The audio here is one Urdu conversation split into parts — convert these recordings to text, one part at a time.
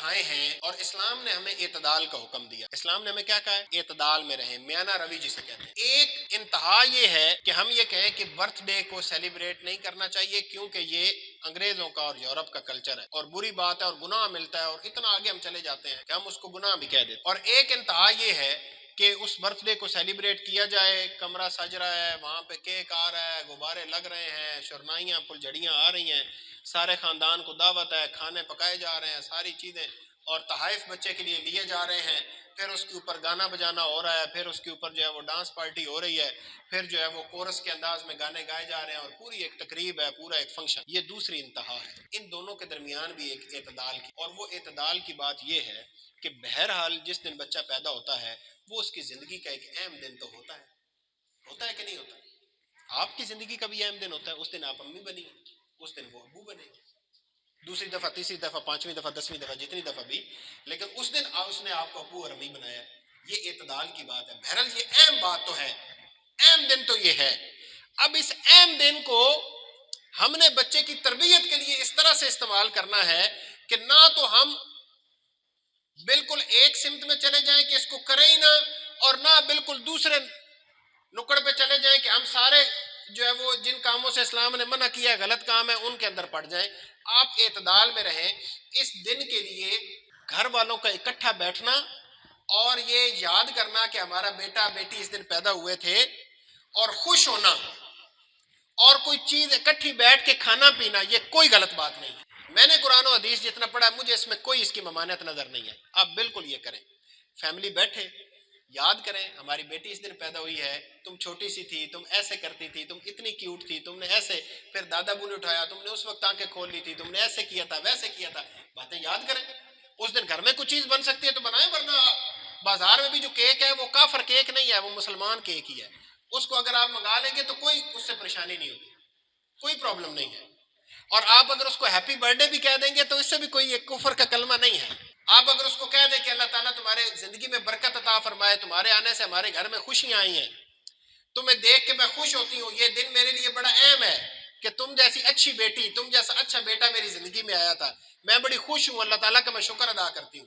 انتہائیں ہیں اور اسلام نے ہمیں اعتدال کا حکم دیا. اسلام نے ہمیں کیا کہا ہے؟ اعتدال میں رہیں، میانہ روی جسے کہتے ہیں. ایک انتہا یہ ہے کہ ہم یہ کہیں کہ برتھ ڈے کو سیلیبریٹ نہیں کرنا چاہیے کیونکہ یہ انگریزوں کا اور یورپ کا کلچر ہے اور بری بات ہے اور گناہ ملتا ہے، اور اتنا آگے ہم چلے جاتے ہیں کہ ہم اس کو گناہ بھی کہہ دیتے. اور ایک انتہا یہ ہے کہ اس برتھ ڈے کو سیلیبریٹ کیا جائے، کمرہ سج رہا ہے، وہاں پہ کیک آ رہا ہے، غبارے لگ رہے ہیں، شرنائیاں پھلجھڑیاں آ رہی ہیں، سارے خاندان کو دعوت ہے، کھانے پکائے جا رہے ہیں، ساری چیزیں، اور تحائف بچے کے لیے لیے جا رہے ہیں، پھر اس کے اوپر گانا بجانا ہو رہا ہے، پھر اس کے اوپر جو ہے وہ ڈانس پارٹی ہو رہی ہے، پھر جو ہے وہ کورس کے انداز میں گانے گائے جا رہے ہیں، اور پوری ایک تقریب ہے، پورا ایک فنکشن. یہ دوسری انتہا ہے. ان دونوں کے درمیان بھی ایک اعتدال کی، اور وہ اعتدال کی بات یہ ہے کہ بہرحال جس دن بچہ پیدا ہوتا ہے وہ اس کی زندگی کا ایک اہم دن تو ہوتا ہے کہ نہیں ہوتا؟ آپ کی زندگی کا بھی اہم دن ہوتا ہے. اس دن آپ امی بنی، اس دن وہ ابو بنے، دوسری دفعہ، تیسری دفعہ، پانچویں دفعہ، 10ویں دفعہ، جتنی دفعہ بھی، لیکن اس دن اس نے آپ کو ابو اور امی بنایا ہے. یہ اعتدال کی بات ہے. بہرحال یہ اہم بات تو ہے، اہم دن تو یہ ہے. اب اس اہم دن کو ہم نے بچے کی تربیت کے لیے اس طرح سے استعمال کرنا ہے کہ نہ تو ہم بالکل ایک سمت میں چلے جائیں کہ اس کو کریں ہی نہ، اور نہ بالکل دوسرے نکڑ پہ چلے جائیں کہ ہم سارے جو ہے وہ جن کاموں سے اسلام نے منع کیا ہے، غلط کام ہے، ان کے اندر پڑ جائیں. آپ اعتدال میں رہیں. اس دن کے لیے گھر والوں کا اکٹھا بیٹھنا اور یہ یاد کرنا کہ ہمارا بیٹا بیٹی اس دن پیدا ہوئے تھے، اور خوش ہونا، اور کوئی چیز اکٹھی بیٹھ کے کھانا پینا، یہ کوئی غلط بات نہیں ہے. میں نے قرآن و حدیث جتنا پڑھا مجھے اس میں کوئی اس کی ممانعت نظر نہیں ہے. آپ بالکل یہ کریں، فیملی بیٹھے یاد کریں ہماری بیٹی اس دن پیدا ہوئی ہے، تم چھوٹی سی تھی، تم ایسے کرتی تھی، تم اتنی کیوٹ تھی، تم نے ایسے، پھر دادا ابو نے اٹھایا، تم نے اس وقت آنکھیں کھول لی تھی، تم نے ایسے کیا تھا، ویسے کیا تھا. باتیں یاد کریں. اس دن گھر میں کچھ چیز بن سکتی ہے تو بنائیں، ورنہ بازار میں بھی جو کیک ہے وہ کافر کیک نہیں ہے، وہ مسلمان کیک ہی ہے. اس کو اگر آپ منگا لیں گے تو کوئی اس سے پریشانی نہیں ہوگی، کوئی پرابلم نہیں ہے. اور آپ اگر اس کو ہیپی برتھ ڈے بھی کہہ دیں گے تو اس سے بھی کوئی ایک کفر کا کلمہ نہیں ہے. آپ اگر اس کو کہہ دیں کہ اللہ تعالیٰ تمہارے زندگی میں برکت عطا فرمائے، تمہارے آنے سے ہمارے گھر میں خوشیاں آئی ہیں، تمہیں دیکھ کے میں خوش ہوتی ہوں، یہ دن میرے لیے بڑا اہم ہے کہ تم جیسی اچھی بیٹی، تم جیسا اچھا بیٹا میری زندگی میں آیا تھا، میں بڑی خوش ہوں، اللہ تعالیٰ کا میں شکر ادا کرتی ہوں.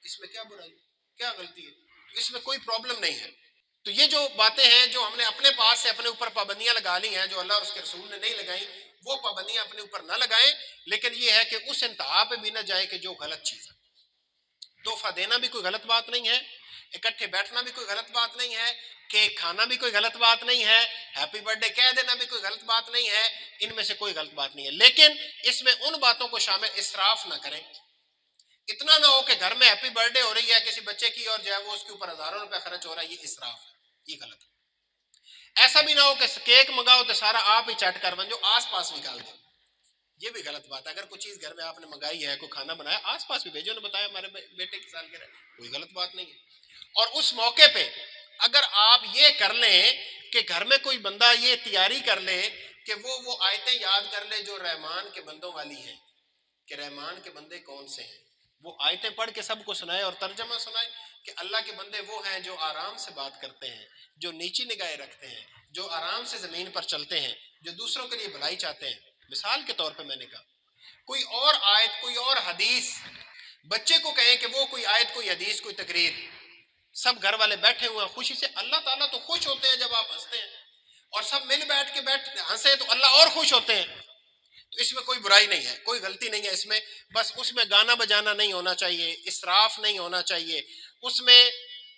اس میں کیا برائی، کیا غلطی ہے؟ اس میں کوئی پرابلم نہیں ہے. تو یہ جو باتیں ہیں جو ہم نے اپنے پاس سے اپنے اوپر پابندیاں لگا لی ہیں، جو اللہ اور اس کے رسول نے نہیں لگائیں، وہ پابندیاں اپنے اوپر نہ لگائیں. لیکن یہ ہے کہ اس انتہا پہ بھی نہ جائے کہ جو غلط چیز ہے. تحفہ دینا بھی کوئی غلط بات نہیں ہے، اکٹھے بیٹھنا بھی کوئی غلط بات نہیں ہے، کیک کھانا بھی کوئی غلط بات نہیں ہے، ہیپی برتھ ڈے کہہ دینا بھی کوئی غلط بات نہیں ہے. ان میں سے کوئی غلط بات نہیں ہے. لیکن اس میں ان باتوں کو شامل، اسراف نہ کریں. اتنا نہ ہو کہ گھر میں ہیپی برتھ ڈے ہو رہی ہے کسی بچے کی اور جو ہے وہ اس کے اوپر ہزاروں روپے خرچ ہو رہا ہے. یہ اسراف ہے، یہ غلط ہے. ایسا بھی نہ ہو کہ کیک منگاؤ تو سارا آپ ہی چٹ کر بن جو آس پاس نکال دو. یہ بھی غلط بات ہے. اگر کوئی چیز گھر میں آپ نے منگائی ہے، کوئی کھانا بنایا، آس پاس بھی بھیجو، نے بتایا ہمارے بیٹے کی سالگرہ ہے، کوئی غلط بات نہیں ہے. اور اس موقع پہ اگر آپ یہ کر لیں کہ گھر میں کوئی بندہ یہ تیاری کر لے کہ وہ آیتیں یاد کر لے جو رحمان کے بندوں والی ہیں، کہ رحمان کے بندے کون سے ہیں، وہ آیتیں پڑھ کے سب کو سنائے اور ترجمہ سنائے کہ اللہ کے بندے وہ ہیں جو آرام سے بات کرتے ہیں، جو نیچی نگاہیں رکھتے ہیں، جو آرام سے زمین پر چلتے ہیں، جو دوسروں کے لیے بھلائی چاہتے ہیں. مثال کے طور پہ میں نے کہا کوئی اور آیت، کوئی اور حدیث بچے کو کہیں کہ وہ کوئی آیت، کوئی حدیث، کوئی تقریر، سب گھر والے بیٹھے ہوئے ہیں خوشی سے. اللہ تعالیٰ تو خوش ہوتے ہیں جب آپ ہنستے ہیں، اور سب مل بیٹھ کے ہنسے تو اللہ اور خوش ہوتے ہیں. تو اس میں کوئی برائی نہیں ہے، کوئی غلطی نہیں ہے اس میں. بس اس میں گانا بجانا نہیں ہونا چاہیے، اسراف نہیں ہونا چاہیے. اس میں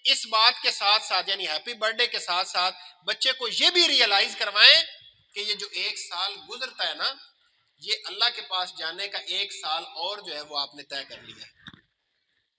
اس بات کے ساتھ ساتھ، یعنی ہیپی برتھ ڈے کے ساتھ ساتھ بچے کو یہ بھی ریئلائز کروائیں کہ یہ جو ایک سال گزرتا ہے نا، یہ اللہ کے پاس جانے کا ایک سال اور جو ہے وہ آپ نے طے کر لیا ہے.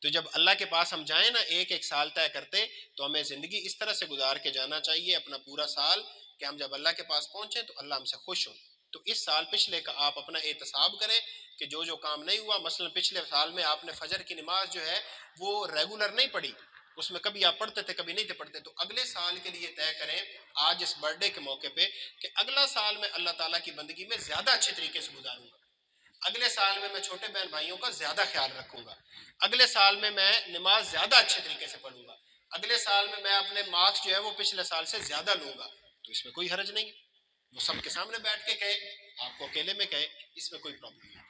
تو جب اللہ کے پاس ہم جائیں نا ایک ایک سال طے کرتے، تو ہمیں زندگی اس طرح سے گزار کے جانا چاہیے اپنا پورا سال کہ ہم جب اللہ کے پاس پہنچیں تو اللہ ہم سے خوش ہو. تو اس سال پچھلے کا آپ اپنا احتساب کریں کہ جو جو کام نہیں ہوا، مثلا پچھلے سال میں آپ نے فجر کی نماز جو ہے وہ ریگولر نہیں پڑھی، اس میں کبھی آپ پڑھتے تھے کبھی نہیں تھے پڑھتے، تو اگلے سال کے لیے طے کریں آج اس برتھ ڈے کے موقع پہ کہ اگلا سال میں اللہ تعالیٰ کی بندگی میں زیادہ اچھے طریقے سے گزاروں گا. اگلے سال میں چھوٹے بہن بھائیوں کا زیادہ خیال رکھوں گا. اگلے سال میں نماز زیادہ اچھے طریقے سے پڑھوں گا. اگلے سال میں اپنے مارکس جو ہے وہ پچھلے سال سے زیادہ لوں گا. تو اس میں کوئی حرج نہیں ہے. وہ سب کے سامنے بیٹھ کے کہے، آپ کو اکیلے میں کہے، اس میں کوئی پرابلم نہیں.